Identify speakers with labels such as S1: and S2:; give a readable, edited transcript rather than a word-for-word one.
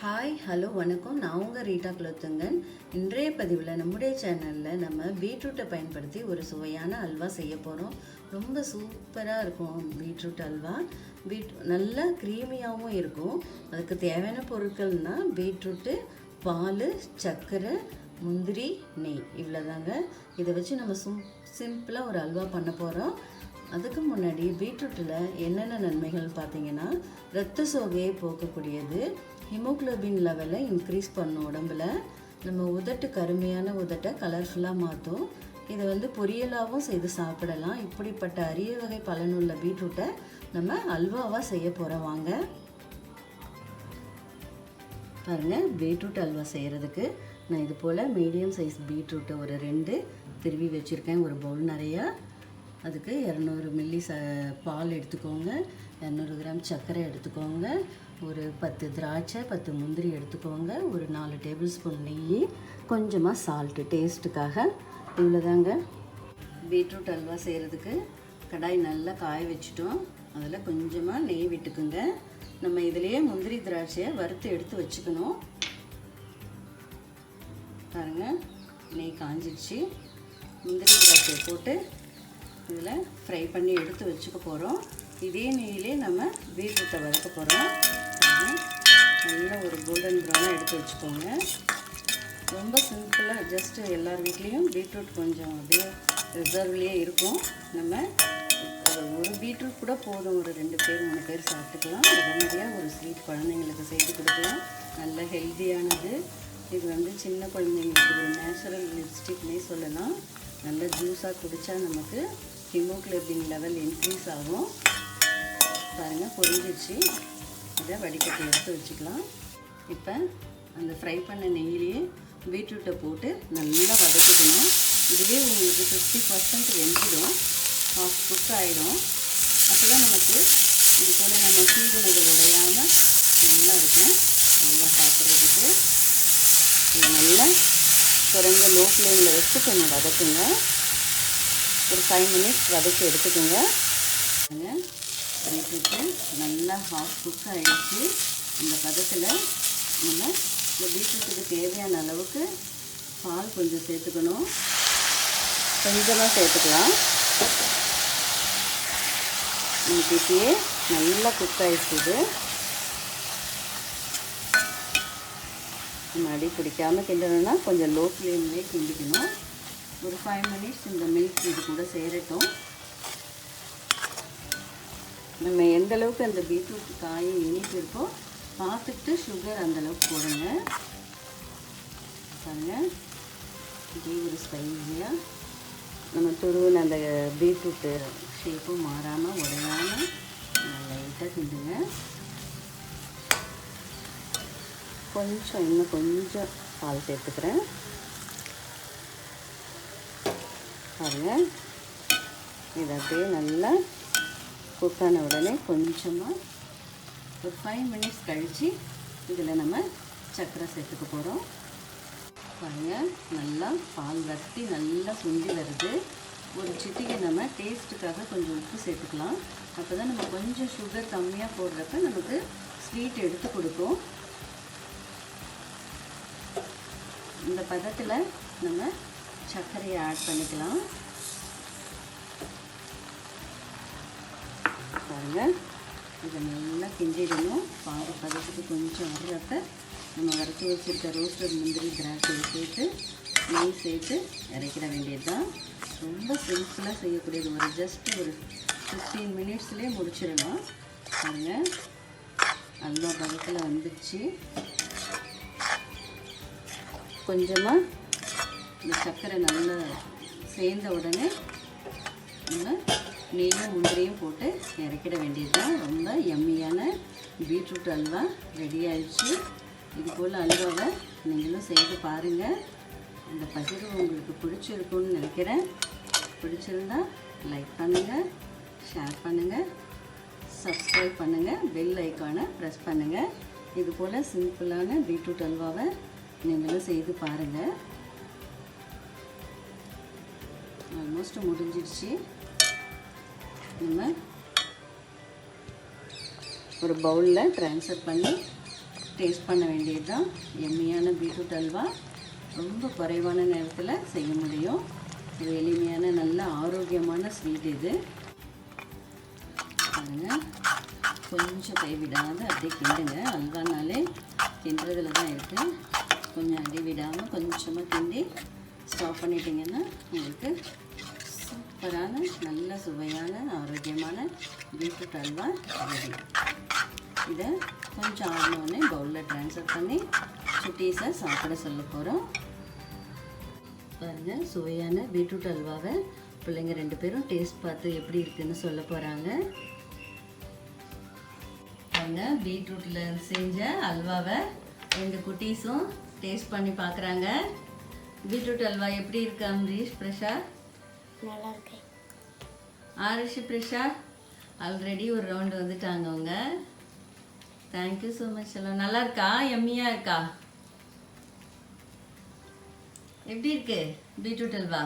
S1: Hi hello வணக்கம். நான் உங்கள் ரீட்டா குலோத்துங்கன். இன்றைய பதிவில் நம்முடைய சேனலில் நம்ம பீட்ரூட்டை பயன்படுத்தி ஒரு சுவையான அல்வா செய்ய போகிறோம். ரொம்ப சூப்பராக இருக்கும் பீட்ரூட் அல்வா. நல்லா க்ரீமியாகவும் இருக்கும். அதுக்கு தேவையான பொருட்கள்னால் பீட்ரூட்டு, பால், சர்க்கரை, முந்திரி, நெய், இவ்வளோதாங்க. இதை வச்சு நம்ம சிம்பிளாக ஒரு அல்வா பண்ண போகிறோம். அதுக்கு முன்னாடி பீட்ரூட்டில் என்னென்ன நன்மைகள் பார்த்தீங்கன்னா, இரத்த சோகையை போக்கக்கூடியது, ஹீமோக்ளோபின் லெவலை இன்க்ரீஸ் பண்ணும் உடம்புல, நம்ம உதட்டு கருமையான உதட்டை கலர்ஃபுல்லாக மாற்றும். இதை பொரியலாகவும் செய்து சாப்பிடலாம். இப்படிப்பட்ட அரிய வகை பலனுள்ள பீட்ரூட்டை நம்ம அல்வாவாக செய்ய போகிறோம். வாங்க பாருங்கள். பீட்ரூட் அல்வா செய்கிறதுக்கு நான் இது போல் மீடியம் சைஸ் பீட்ரூட்டை ஒரு 2 திருவி வச்சுருக்கேன். ஒரு பவுல் நிறையா. அதுக்கு 200 மில்லி பால் எடுத்துக்கோங்க. 200 கிராம் சர்க்கரை எடுத்துக்கோங்க. ஒரு 10 திராட்சை, 10 முந்திரி எடுத்துக்கோங்க. ஒரு 4 டேபிள் ஸ்பூன் நெய், கொஞ்சமாக சால்ட்டு டேஸ்ட்டுக்காக. இவ்வளோதாங்க. பீட்ரூட் அல்வா செய்கிறதுக்கு கடாய் நல்லா காய வச்சுட்டோம். அதில் கொஞ்சமாக நெய் விட்டுக்குங்க. நம்ம இதிலேயே முந்திரி திராட்சையை வறுத்து எடுத்து வச்சுக்கணும். பாருங்கள், நெய் காஞ்சிடுச்சு. முந்திரி திராட்சையை போட்டு இதில் ஃப்ரை பண்ணி எடுத்து வச்சுக்க போகிறோம். இதே நெய்யிலே நம்ம பீட்ரூட்டை வதக்க போகிறோம். நல்லா ஒரு கோல்டன் ப்ரௌனாக எடுத்து வச்சுக்கோங்க. ரொம்ப சிம்பிளாக, ஜஸ்ட்டு எல்லார் வீட்லேயும் பீட்ரூட் கொஞ்சம் அப்படியே ரிசர்வ்லேயே இருக்கும். நம்ம ஒரு பீட்ரூட் கூட போதும். ஒரு 2 பேர் 3 பேர் சாப்பிட்டுக்கலாம். உடனடியாக ஒரு ஸ்வீட் குழந்தைங்களுக்கு செய்து கொடுக்கலாம். நல்ல ஹெல்த்தியானது. இது சின்ன குழந்தைங்களுக்கு ஒரு நேச்சுரல் லிப்ஸ்டிக்னே சொல்லலாம். நல்ல ஜூஸாக குடித்தா நமக்கு ஹீமோக்ளோபின் லெவல் இன்க்ரீஸ் ஆகும். பாருங்கள், பொரிஞ்சிடுச்சு. இதை வடிகட்டி எடுத்து வச்சுக்கலாம். இப்போ அந்த ஃப்ரை பண்ண நெய்யிலேயே பீட்ரூட்டை போட்டு நல்லா வதக்கிக்கணும். இதுலேயே உங்களுக்கு 50% வெந்துடும், ஹாஃப் குக் ஆகிடும். அப்போ தான் நமக்கு இது போல் நம்ம சீவனது உடையாமல் நல்லா இருக்கும் நல்லா சாப்பிட்றதுக்கு. இது நல்லா குறைஞ்ச லோ ஃப்ளேமில் வச்சு கொஞ்சம் வதக்குங்க. ஒரு 5 மினிட்ஸ் வதக்கி எடுத்துக்கோங்க. பீட்ரூட்டு நல்லா ஹாஃப் குக் ஆகிடுச்சு. இந்த பதத்தில் நம்ம இந்த பீட்ரூட்டுக்கு தேவையான அளவுக்கு பால் கொஞ்சம் சேர்த்துக்கணும். கொஞ்சமாக சேர்த்துக்கலாம். நமக்கு இப்பயே நல்லா குக் ஆகிடுச்சு. நம்ம அடி பிடிக்காமல் கிண்டணும்னா கொஞ்சம் லோ ஃப்ளேம்லேயே கிண்டிக்கணும். ஒரு 5 மினிட்ஸ் இந்த மில்க் இது கூட சேரட்டும். நம்ம எந்த அளவுக்கு அந்த பீட்ரூட் காய் இனிப்பு இருக்கோ பார்த்துட்டு சுகர் அந்தளவுக்கு போடுங்க. பாருங்கள், இதே ஒரு ஸ்பைஸியாக நம்ம துருவின அந்த பீட்ரூட்டு ஷேப்பும் மாறாமல் உடையாமல் லைட்டாக கிண்டுங்க. இன்னும் கொஞ்சம் பால் சேர்த்துக்கிறேன். பாருங்கள், இது அப்படியே நல்லா குக்கான உடனே கொஞ்சமாக ஒரு 5 மினிட்ஸ் கழித்து இதில் நம்ம சர்க்கரை சேர்த்துக்க போகிறோம். பாருங்கள், நல்லா பால் வற்றி நல்லா சுண்டி வருது. ஒரு சிட்டிகை நம்ம டேஸ்ட்டுக்காக கொஞ்சம் உப்பு சேர்த்துக்கலாம். அப்போ தான் நம்ம கொஞ்சம் சுகர் கம்மியாக போடுறப்ப நமக்கு ஸ்வீட் எடுத்து கொடுக்கும். இந்த பதத்தில் நம்ம சர்க்கரையை ஆட் பண்ணிக்கலாம். பாருங்கள், இதை நல்லா கிண்டிடணும். பாதி பதத்துக்கு கொஞ்சம் வர்றப்ப நம்ம வறுத்து வச்சுருக்க ரோஸ்டட் முந்திரி திராட்சையை சேர்த்து நெய் சேர்த்து இறக்கிட வேண்டியது தான். ரொம்ப சிம்பிளாக செய்யக்கூடியது. ஒரு 15 மினிட்ஸ்லேயே முடிச்சிடலாம். பாருங்கள், அல்வா பதத்தில் வந்துடுச்சு. கொஞ்சமாக இந்த சர்க்கரை நல்லா சேர்ந்த உடனே நம்ம நெய்யும் முந்திரியும் போட்டு இறக்கிட வேண்டியது தான். ரொம்ப யம்மியான பீட்ரூட் அல்வா ரெடி ஆயிடுச்சு. இது போல் அல்வாவை நீங்களும் செய்து பாருங்கள். இந்த பகிர்வு உங்களுக்கு பிடிச்சிருக்குன்னு நினைக்கிறேன். பிடிச்சிருந்தா லைக் பண்ணுங்கள், ஷேர் பண்ணுங்கள், சப்ஸ்கிரைப் பண்ணுங்கள், பெல் ஐக்கானை ப்ரெஸ் பண்ணுங்கள். இது போல் சிம்பிளான பீட்ரூட் அல்வாவை நீங்களும் செய்து பாருங்கள். ஆல்மோஸ்ட் முடிஞ்சிடுச்சு. நம்ம ஒரு பவுலில் ட்ரான்ஸ்ஃபர் பண்ணி டேஸ்ட் பண்ண வேண்டியது தான். எம்மியான பீட்ரூட் அல்வா ரொம்ப குறைவான நேரத்தில் செய்ய முடியும். இது எளிமையான நல்ல ஆரோக்கியமான ஸ்வீட். இது பாருங்கள், கொஞ்சம் கைவிடாமல் அப்படியே கிண்டுங்க. அல்வானாலே கிண்டுறதுல தான் இருக்குது. கொஞ்சம் அடி விடாமல் கொஞ்சமாக கிண்டி ஸ்டாப் பண்ணிட்டீங்கன்னா உங்களுக்கு சூப்பரான நல்ல சுவையான ஆரோக்கியமான பீட்ரூட் அல்வா ரெடி. இதை கொஞ்சம் ஆடினோடனே பவுலில் ட்ரான்ஸ்ஃபர் பண்ணி சுட்டீஸை சாப்பிட சொல்ல போகிறோம். பாருங்கள், சுவையான பீட்ரூட் அல்வாவை பிள்ளைங்க 2 பேரும் டேஸ்ட் பார்த்து எப்படி இருக்குதுன்னு சொல்ல போகிறாங்க. பாருங்கள், பீட்ரூட்டில் செஞ்ச அல்வாவை 2 குட்டீஸும் டேஸ்ட் பண்ணி பார்க்குறாங்க. பீட்ரூட் அல்வா எப்படி இருக்கு அம்ரீஷ், பிரஷா?
S2: நல்லா இருக்கு.
S1: ஆரிஷ், பிரஷா ஆல்ரெடி ஒரு ரவுண்டு வந்துட்டாங்க அவங்க. Thank you so much. எல்லாம் நல்லா இருக்கா? எம்மியாக இருக்கா? எப்படி இருக்கு பீட்ரூட் அல்வா?